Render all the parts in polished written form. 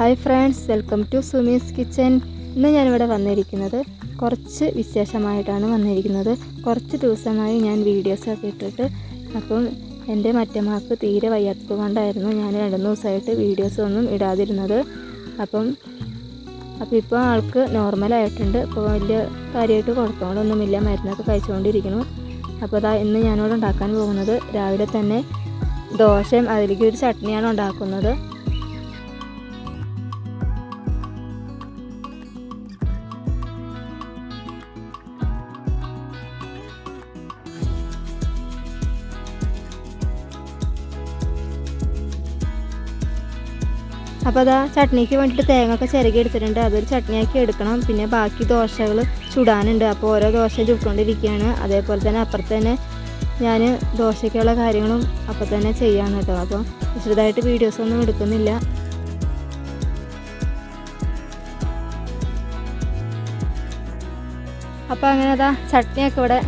Hi friends, welcome to Sumi's kitchen. ഇന്ന് ഞാനിവിടെ വന്നിരിക്കുന്നത് കുറച്ച് വിശേഷമായിട്ടാണ് വന്നിരിക്കുന്നത്. കുറച്ച് ദിവസമായി ഞാൻ വീഡിയോസൊക്കെ ഇട്ടിട്ട് അപ്പം എൻ്റെ മറ്റമ്മക്ക് തീരെ വയ്യാത്തത് കൊണ്ടായിരുന്നു ഞാൻ 2 ദിവസമായിട്ട് വീഡിയോസൊന്നും ഇടാതിരുന്നത്. അപ്പോൾ ഇപ്പോൾ ആൾക്ക് നോർമലായിട്ടുണ്ട്. ഇപ്പോൾ വലിയ കാര്യമായിട്ട് കുഴപ്പങ്ങളൊന്നുമില്ല, മരുന്നൊക്കെ കഴിച്ചുകൊണ്ടിരിക്കുന്നു. അപ്പോൾ ഇന്ന് ഞാനിവിടെ ഉണ്ടാക്കാൻ പോകുന്നത് രാവിലെ തന്നെ ദോശയും അതിലേക്ക് ഒരു ചട്നിയാണ് ഉണ്ടാക്കുന്നത്. അപ്പോൾ ചട്നിക്ക് വേണ്ടിയിട്ട് തേങ്ങയൊക്കെ ചിരകി എടുത്തിട്ടുണ്ട്. അതൊരു ചട്നിയാക്കി എടുക്കണം. പിന്നെ ബാക്കി ദോശകൾ ചുടാനുണ്ട്. അപ്പോൾ ഓരോ ദോശ ചുട്ടുകൊണ്ടിരിക്കുകയാണ്. അതേപോലെ തന്നെ അപ്പുറത്ത് തന്നെ ഞാൻ ദോശയ്ക്കുള്ള കാര്യങ്ങളും അപ്പം തന്നെ ചെയ്യാൻ കേട്ടോ. അപ്പോൾ വിശദമായിട്ട് വീഡിയോസൊന്നും എടുക്കുന്നില്ല. അപ്പോൾ അങ്ങനെ ചട്നിയൊക്കെ ഇവിടെ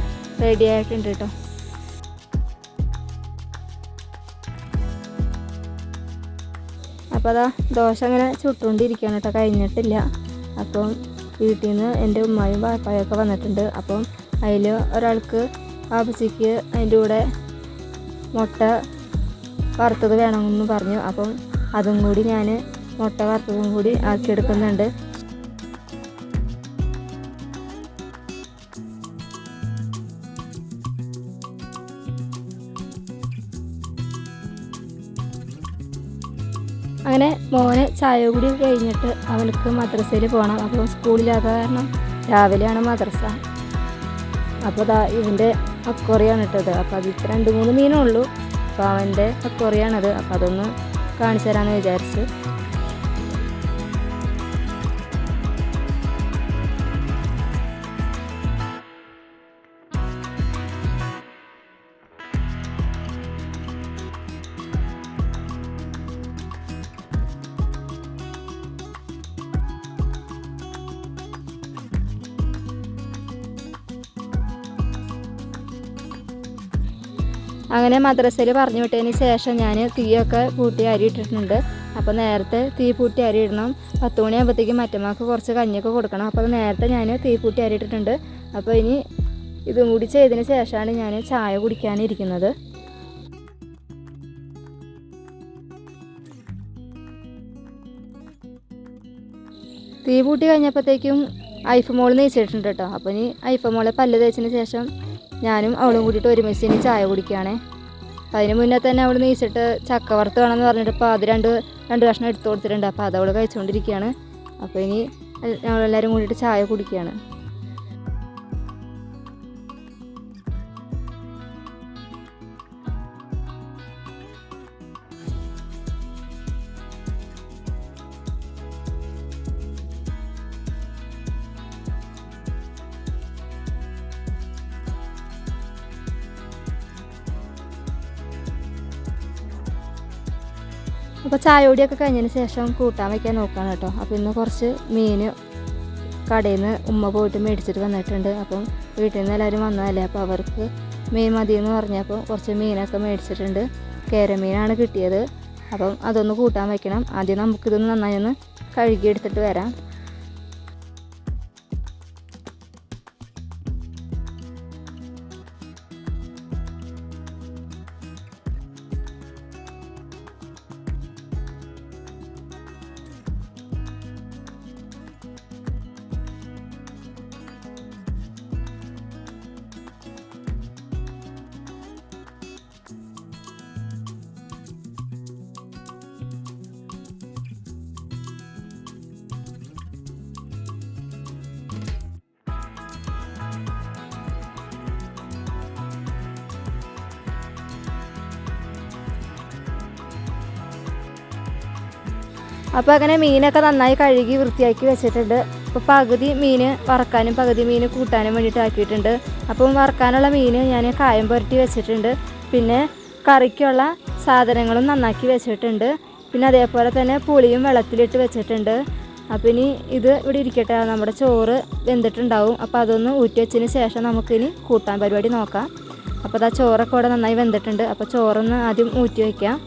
റെഡി ആയിട്ടുണ്ട് കേട്ടോ. അപ്പോൾ ദോശ അങ്ങനെ ചുട്ടുകൊണ്ടിരിക്കുകയാണ് കേട്ടോ, കഴിഞ്ഞിട്ടില്ല. അപ്പം വീട്ടിൽ നിന്ന് എൻ്റെ ഉമ്മായും പാപ്പായൊക്കെ വന്നിട്ടുണ്ട്. അപ്പം അതിൽ ഒരാൾക്ക് ആവശ്യക്ക് അതിൻ്റെ കൂടെ മുട്ട വറുത്തത് വേണമെന്ന് പറഞ്ഞു. അപ്പം അതും കൂടി ഞാൻ മുട്ട വറുത്തതും കൂടി ആക്കിയെടുക്കുന്നുണ്ട്. അങ്ങനെ മോന് ചായ കൂടി കഴിഞ്ഞിട്ട് അവൾക്ക് മദ്രസയിൽ പോകണം. അപ്പോൾ സ്കൂളിലാത്ത കാരണം രാവിലെയാണ് മദ്രസ. അപ്പോൾ ഇവൻ്റെ അക്വറിയാണ് ഇട്ടത്. അപ്പോൾ അതിൽ 2-3 മീനുള്ളൂ. അപ്പോൾ അവൻ്റെ അക്വറിയാണത്. അപ്പോൾ അതൊന്ന് കാണിച്ചു തരാമെന്ന് വിചാരിച്ച്. അങ്ങനെ മദ്രസയിൽ പറഞ്ഞു വിട്ടതിന് ശേഷം ഞാൻ തീയൊക്കെ പൂട്ടി അരി ഇട്ടിട്ടുണ്ട്. അപ്പോൾ നേരത്തെ തീ പൂട്ടി അരി ഇടണം. 10 മണിയാകുമ്പോഴത്തേക്കും മറ്റമ്മക്ക് കുറച്ച് കഞ്ഞിയൊക്കെ കൊടുക്കണം. അപ്പോൾ അത് നേരത്തെ ഞാൻ തീ പൂട്ടി അരി ഇട്ടിട്ടുണ്ട്. അപ്പോൾ ഇനി ഇതും കൂടി ചെയ്തതിന് ശേഷമാണ് ഞാൻ ചായ കുടിക്കാനിരിക്കുന്നത്. തീ പൂട്ടി കഴിഞ്ഞപ്പോഴത്തേക്കും ഐഫമോൾ നീച്ചിട്ടുണ്ട് കേട്ടോ. അപ്പോൾ ഇനി ഐഫമോളെ പല്ല് തേച്ചതിന് ശേഷം ഞാനും അവളും കൂടിയിട്ട് ഒരുമിച്ച് ഇനി ചായ കുടിക്കുകയാണേ. അപ്പോൾ അതിന് മുന്നേ തന്നെ അവൾ നീച്ചിട്ട് ചക്ക വറുത്ത് വേണമെന്ന് പറഞ്ഞിട്ട് ഇപ്പോൾ അത് രണ്ട് കഷ്ണം എടുത്തു കൊടുത്തിട്ടുണ്ട്. അപ്പോൾ അതവൾ കഴിച്ചുകൊണ്ടിരിക്കുകയാണ്. അപ്പോൾ ഇനി ഞങ്ങളെല്ലാവരും കൂടിയിട്ട് ചായ കുടിക്കുകയാണ്. അപ്പോൾ ചായ കുടിയൊക്കെ കഴിഞ്ഞതിന് ശേഷം കൂട്ടാൻ വയ്ക്കാൻ നോക്കുകയാണ് കേട്ടോ. അപ്പോൾ ഇന്ന് കുറച്ച് മീൻ കടയിൽ നിന്ന് ഉമ്മ പോയിട്ട് മേടിച്ചിട്ട് വന്നിട്ടുണ്ട്. അപ്പം വീട്ടിൽ നിന്ന് എല്ലാവരും വന്നതല്ലേ, അപ്പോൾ അവർക്ക് മീൻ മതിയെന്ന് പറഞ്ഞപ്പോൾ കുറച്ച് മീനൊക്കെ മേടിച്ചിട്ടുണ്ട്. കേരമീനാണ് കിട്ടിയത്. അപ്പം അതൊന്ന് കൂട്ടാൻ വയ്ക്കണം. ആദ്യം നമുക്കിതൊന്ന് നന്നായി ഒന്ന് കഴുകിയെടുത്തിട്ട് വരാം. അപ്പോൾ അങ്ങനെ മീനൊക്കെ നന്നായി കഴുകി വൃത്തിയാക്കി വെച്ചിട്ടുണ്ട്. അപ്പോൾ പകുതി മീൻ വറക്കാനും പകുതി മീൻ കൂട്ടാനും വേണ്ടിയിട്ട് ആക്കിയിട്ടുണ്ട്. അപ്പം വറക്കാനുള്ള മീൻ ഞാൻ കായം പുരട്ടി വെച്ചിട്ടുണ്ട്. പിന്നെ കറിക്കുള്ള സാധനങ്ങളും നന്നാക്കി വെച്ചിട്ടുണ്ട്. പിന്നെ അതേപോലെ തന്നെ പുളിയും വെള്ളത്തിലിട്ട് വെച്ചിട്ടുണ്ട്. അപ്പോൾ ഇനി ഇത് ഇവിടെ ഇരിക്കട്ടെ. നമ്മുടെ ചോറ് വെന്തിട്ടുണ്ടാവും. അപ്പോൾ അതൊന്ന് ഊറ്റി വെച്ചതിന് ശേഷം നമുക്കിനി കൂട്ടാൻ പരിപാടി നോക്കാം. അപ്പോൾ ചോറൊക്കെ ഇവിടെ നന്നായി വെന്തിട്ടുണ്ട്. അപ്പോൾ ചോറൊന്ന് ആദ്യം ഊറ്റി വയ്ക്കാം.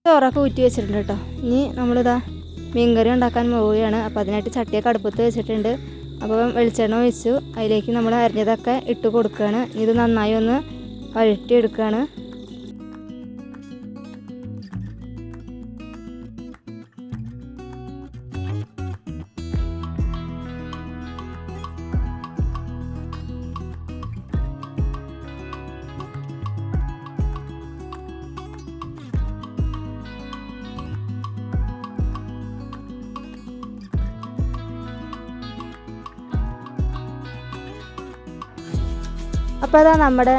ചോറൊക്കെ ഊറ്റി വെച്ചിട്ടുണ്ട് കേട്ടോ. ഇനി നമ്മളിതാ മീൻകറി ഉണ്ടാക്കാൻ പോവുകയാണ്. അപ്പോൾ അതിനായിട്ട് ചട്ടിയൊക്കെ അടുപ്പത്ത് വെച്ചിട്ടുണ്ട്. അപ്പോൾ വെളിച്ചെണ്ണ ഒഴിച്ചു അതിലേക്ക് നമ്മൾ അരിഞ്ഞതൊക്കെ ഇട്ട് കൊടുക്കുകയാണ്. ഇത് നന്നായി ഒന്ന് വഴറ്റിയെടുക്കുകയാണ്. അപ്പോൾ അതാ നമ്മുടെ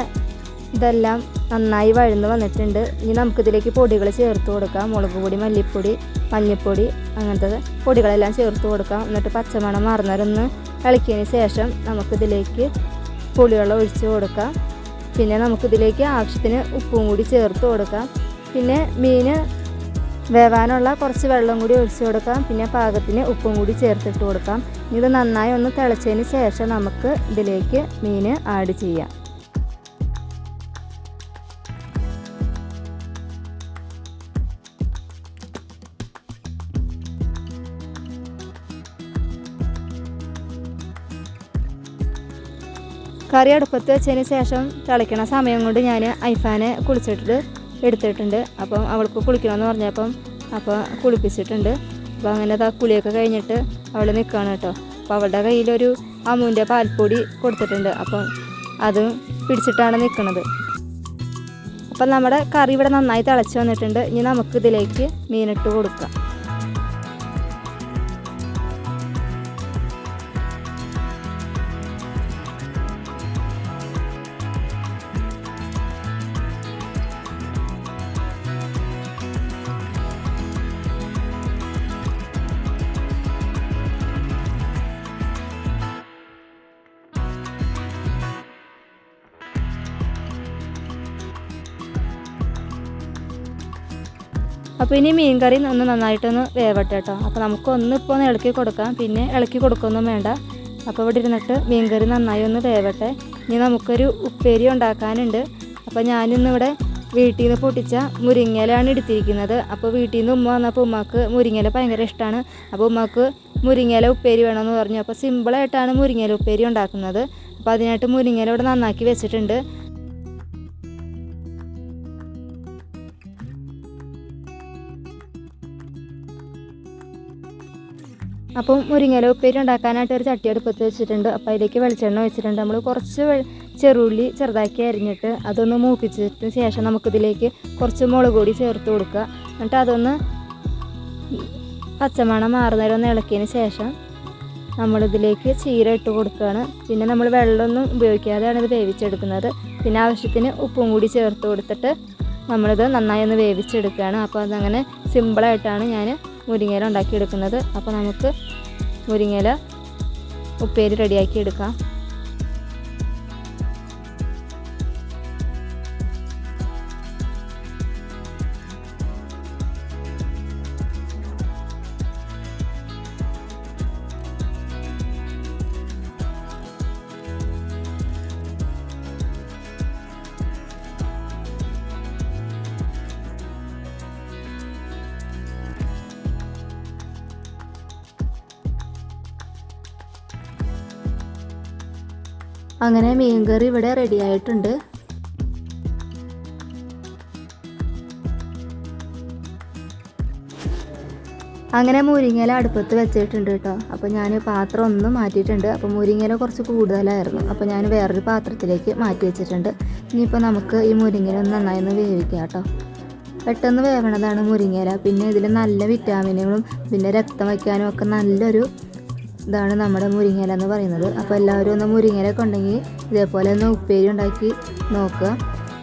ഇതെല്ലാം നന്നായി വഴന്ന് വന്നിട്ടുണ്ട്. ഇനി നമുക്കിതിലേക്ക് പൊടികൾ ചേർത്ത് കൊടുക്കാം. മുളക് പൊടി, മല്ലിപ്പൊടി, മഞ്ഞൾപ്പൊടി, അങ്ങനത്തെ പൊടികളെല്ലാം ചേർത്ത് കൊടുക്കാം. എന്നിട്ട് പച്ചമണം മാറുന്നവരൊന്ന് ഇളക്കിയതിന് ശേഷം നമുക്കിതിലേക്ക് പുളിവെള്ളം ഒഴിച്ച് കൊടുക്കാം. പിന്നെ നമുക്കിതിലേക്ക് ആവശ്യത്തിന് ഉപ്പും കൂടി ചേർത്ത് കൊടുക്കാം. പിന്നെ മീൻ വേവാനുള്ള കുറച്ച് വെള്ളം കൂടി ഒഴിച്ച് കൊടുക്കാം. പിന്നെ പാകത്തിന് ഉപ്പും കൂടി ചേർത്തിട്ട് കൊടുക്കാം. ഇത് നന്നായി ഒന്ന് തിളച്ചതിന് ശേഷം നമുക്ക് ഇതിലേക്ക് മീൻ ആഡ് ചെയ്യാം. കറി അടുപ്പത്ത് വെച്ചതിന് ശേഷം തിളയ്ക്കണ സമയം കൊണ്ട് ഞാൻ ഐഫാനെ കുളിച്ചിട്ട് എടുത്തിട്ടുണ്ട്. അപ്പം അവൾക്ക് കുളിക്കണമെന്ന് പറഞ്ഞപ്പം അപ്പോൾ കുളിപ്പിച്ചിട്ടുണ്ട്. അപ്പോൾ അങ്ങനെ ആ കുളിയൊക്കെ കഴിഞ്ഞിട്ട് അവൾ നിൽക്കുകയാണ് കേട്ടോ. അപ്പോൾ അവളുടെ കയ്യിലൊരു അമുവിൻ്റെ പാൽപ്പൊടി കൊടുത്തിട്ടുണ്ട്. അപ്പം അത് പിടിച്ചിട്ടാണ് നിൽക്കുന്നത്. അപ്പം നമ്മുടെ കറി ഇവിടെ നന്നായി തിളച്ച് വന്നിട്ടുണ്ട്. ഇനി നമുക്കിതിലേക്ക് മീനിട്ട് കൊടുക്കാം. അപ്പോൾ ഇനി മീൻ കറി ഒന്ന് നന്നായിട്ടൊന്ന് വേവട്ടെ കേട്ടോ. അപ്പോൾ നമുക്കൊന്ന് ഇപ്പോൾ ഒന്ന് ഇളക്കി കൊടുക്കാം. പിന്നെ ഇളക്കി കൊടുക്കൊന്നും വേണ്ട. അപ്പോൾ ഇവിടെ ഇരുന്നിട്ട് മീൻ കറി നന്നായി ഒന്ന് വേവട്ടെ. ഇനി നമുക്കൊരു ഉപ്പേരി ഉണ്ടാക്കാനുണ്ട്. അപ്പോൾ ഞാനിന്നിവിടെ വീട്ടിൽ നിന്ന് പൊട്ടിച്ച മുരിങ്ങയിലാണ് എടുത്തിരിക്കുന്നത്. അപ്പോൾ വീട്ടിൽ നിന്ന് ഉമ്മ വന്നപ്പോൾ ഉമ്മക്ക് മുരിങ്ങയില ഭയങ്കര ഇഷ്ടമാണ്. അപ്പോൾ ഉമ്മക്ക് മുരിങ്ങയില ഉപ്പേരി വേണമെന്ന് പറഞ്ഞു. അപ്പോൾ സിമ്പിളായിട്ടാണ് മുരിങ്ങയില ഉപ്പേരി ഉണ്ടാക്കുന്നത്. അപ്പോൾ അതിനായിട്ട് മുരിങ്ങയില ഇവിടെ നന്നാക്കി വെച്ചിട്ടുണ്ട്. അപ്പം മുരിങ്ങയില ഉപ്പേരി ഉണ്ടാക്കാനായിട്ട് ഒരു ചട്ടി അടുപ്പത്ത് വെച്ചിട്ടുണ്ട്. അപ്പോൾ അതിലേക്ക് വെളിച്ചെണ്ണ വെച്ചിട്ടുണ്ട്. നമ്മൾ കുറച്ച് ചെറുള്ളി ചെറുതാക്കി അരിഞ്ഞിട്ട് അതൊന്ന് മൂപ്പിച്ചതിന് ശേഷം നമുക്കിതിലേക്ക് കുറച്ച് മുളക് പൊടി ചേർത്ത് കൊടുക്കുക. എന്നിട്ട് അതൊന്ന് പച്ചമണം മാറുന്നേരം ഒന്ന് ഇളക്കിയതിന് ശേഷം നമ്മളിതിലേക്ക് ചീര ഇട്ട് കൊടുക്കുകയാണ്. പിന്നെ നമ്മൾ വെള്ളമൊന്നും ഉപയോഗിക്കാതെയാണ് ഇത് വേവിച്ചെടുക്കുന്നത്. പിന്നെ ആവശ്യത്തിന് ഉപ്പും കൂടി ചേർത്ത് കൊടുത്തിട്ട് നമ്മളിത് നന്നായി ഒന്ന് വേവിച്ചെടുക്കുകയാണ്. അപ്പോൾ അതങ്ങനെ സിമ്പിളായിട്ടാണ് ഞാൻ മുരിങ്ങയില ഉണ്ടാക്കിയെടുക്കുന്നത്. അപ്പോൾ നമുക്ക് മുരിങ്ങയില ഉപ്പേരി റെഡിയാക്കി എടുക്കാം. അങ്ങനെ മീൻകറി ഇവിടെ റെഡി ആയിട്ടുണ്ട്. അങ്ങനെ മുരിങ്ങയില അടുപ്പത്ത് വെച്ചിട്ടുണ്ട് കേട്ടോ. അപ്പോൾ ഞാൻ പാത്രം ഒന്ന് മാറ്റിയിട്ടുണ്ട്. അപ്പോൾ മുരിങ്ങയില കുറച്ച് കൂടുതലായിരുന്നു. അപ്പോൾ ഞാൻ വേറൊരു പാത്രത്തിലേക്ക് മാറ്റി വെച്ചിട്ടുണ്ട്. ഇനിയിപ്പോൾ നമുക്ക് ഈ മുരിങ്ങയില ഒന്ന് നന്നായി ഒന്ന് വേവിക്കാം കേട്ടോ. പെട്ടെന്ന് വേവണതാണ് മുരിങ്ങയില. പിന്നെ ഇതിൽ നല്ല വിറ്റാമിനുകളും പിന്നെ രക്തം വയ്ക്കാനും ഒക്കെ നല്ലൊരു ഇതാണ് നമ്മുടെ മുരിങ്ങയില എന്ന് പറയുന്നത്. അപ്പോൾ എല്ലാവരും ഒന്ന് മുരിങ്ങയിലൊക്കെ ഉണ്ടെങ്കിൽ ഇതേപോലെ ഒന്ന് ഉപ്പേരി ഉണ്ടാക്കി നോക്കുക.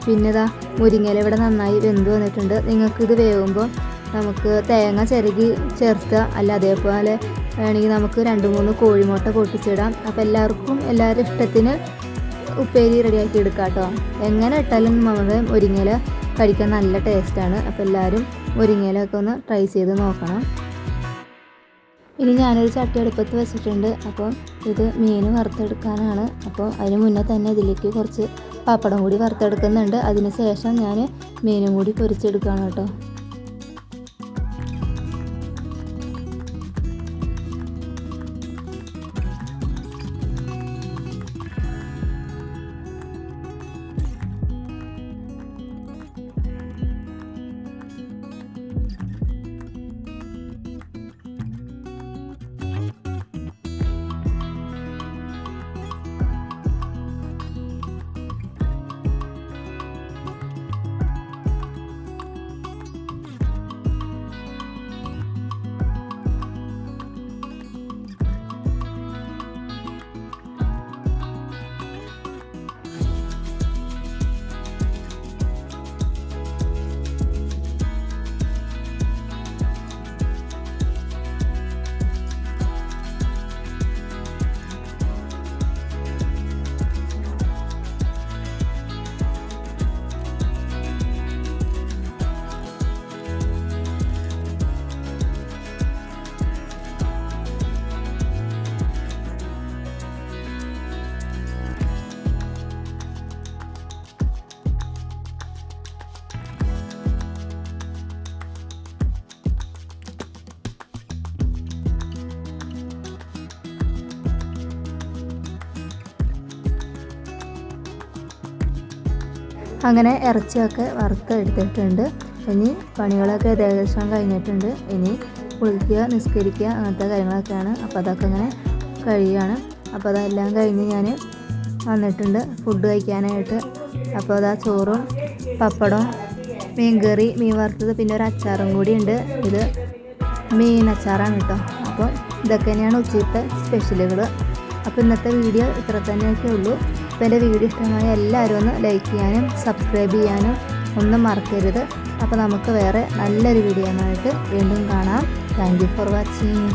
പിന്നെ ഇതാ മുരിങ്ങയില ഇവിടെ നന്നായി വെന്ത് വന്നിട്ടുണ്ട്. നിങ്ങൾക്കിത് വേവുമ്പോൾ നമുക്ക് തേങ്ങ ചിരകി ചേർക്കുക. അല്ല അതേപോലെ വേണമെങ്കിൽ നമുക്ക് 2-3 കോഴിമുട്ട പൊട്ടിച്ചിടാം. അപ്പോൾ എല്ലാവരുടെ ഇഷ്ടത്തിന് ഉപ്പേരി റെഡിയാക്കി എടുക്കാം കേട്ടോ. എങ്ങനെ ഇട്ടാലും നമ്മുടെ മുരിങ്ങയില കഴിക്കാൻ നല്ല ടേസ്റ്റാണ്. അപ്പോൾ എല്ലാവരും മുരിങ്ങയിലൊക്കെ ഒന്ന് ട്രൈ ചെയ്ത് നോക്കണം. ഇനി ഞാനൊരു ചട്ടി അടുപ്പത്ത് വെച്ചിട്ടുണ്ട്. അപ്പോൾ ഇത് മീൻ വറുത്തെടുക്കാനാണ്. അപ്പോൾ അതിന് മുന്നേ തന്നെ ഇതിലേക്ക് കുറച്ച് പപ്പടം കൂടി വറുത്തെടുക്കുന്നുണ്ട്. അതിന് ശേഷം ഞാൻ മീനും കൂടി പൊരിച്ചെടുക്കുകയാണ് കേട്ടോ. അങ്ങനെ ഇറച്ചിയൊക്കെ വറുത്ത് എടുത്തിട്ടുണ്ട്. ഇനി പണികളൊക്കെ ഏകദേശം കഴിഞ്ഞിട്ടുണ്ട്. ഇനി കുളിക്കുക, നിസ്കരിക്കുക, അങ്ങനത്തെ കാര്യങ്ങളൊക്കെയാണ്. അപ്പോൾ അതൊക്കെ ഇങ്ങനെ കഴിയുകയാണ്. അപ്പോൾ അതെല്ലാം കഴിഞ്ഞ് ഞാൻ വന്നിട്ടുണ്ട് ഫുഡ് കഴിക്കാനായിട്ട്. അപ്പോൾ അതാ ചോറും പപ്പടവും മീൻകറി, മീൻ വറുത്തത്, പിന്നെ ഒരു അച്ചാറും കൂടി ഉണ്ട്. ഇത് മീൻ അച്ചാറാണ് കേട്ടോ. അപ്പോൾ ഇതൊക്കെ തന്നെയാണ് ഉച്ചത്തെ സ്പെഷ്യലുകൾ. അപ്പോൾ ഇന്നത്തെ വീഡിയോ ഇത്ര തന്നെയൊക്കെ ഉള്ളൂ. അപ്പോൾ എൻ്റെ വീഡിയോ ഇഷ്ടമായ എല്ലാവരും ഒന്ന് ലൈക്ക് ചെയ്യാനും സബ്സ്ക്രൈബ് ചെയ്യാനും ഒന്നും മറക്കരുത്. അപ്പോൾ നമുക്ക് വേറെ നല്ലൊരു വീഡിയോ ആയിട്ട് വീണ്ടും കാണാം. Thank you for watching.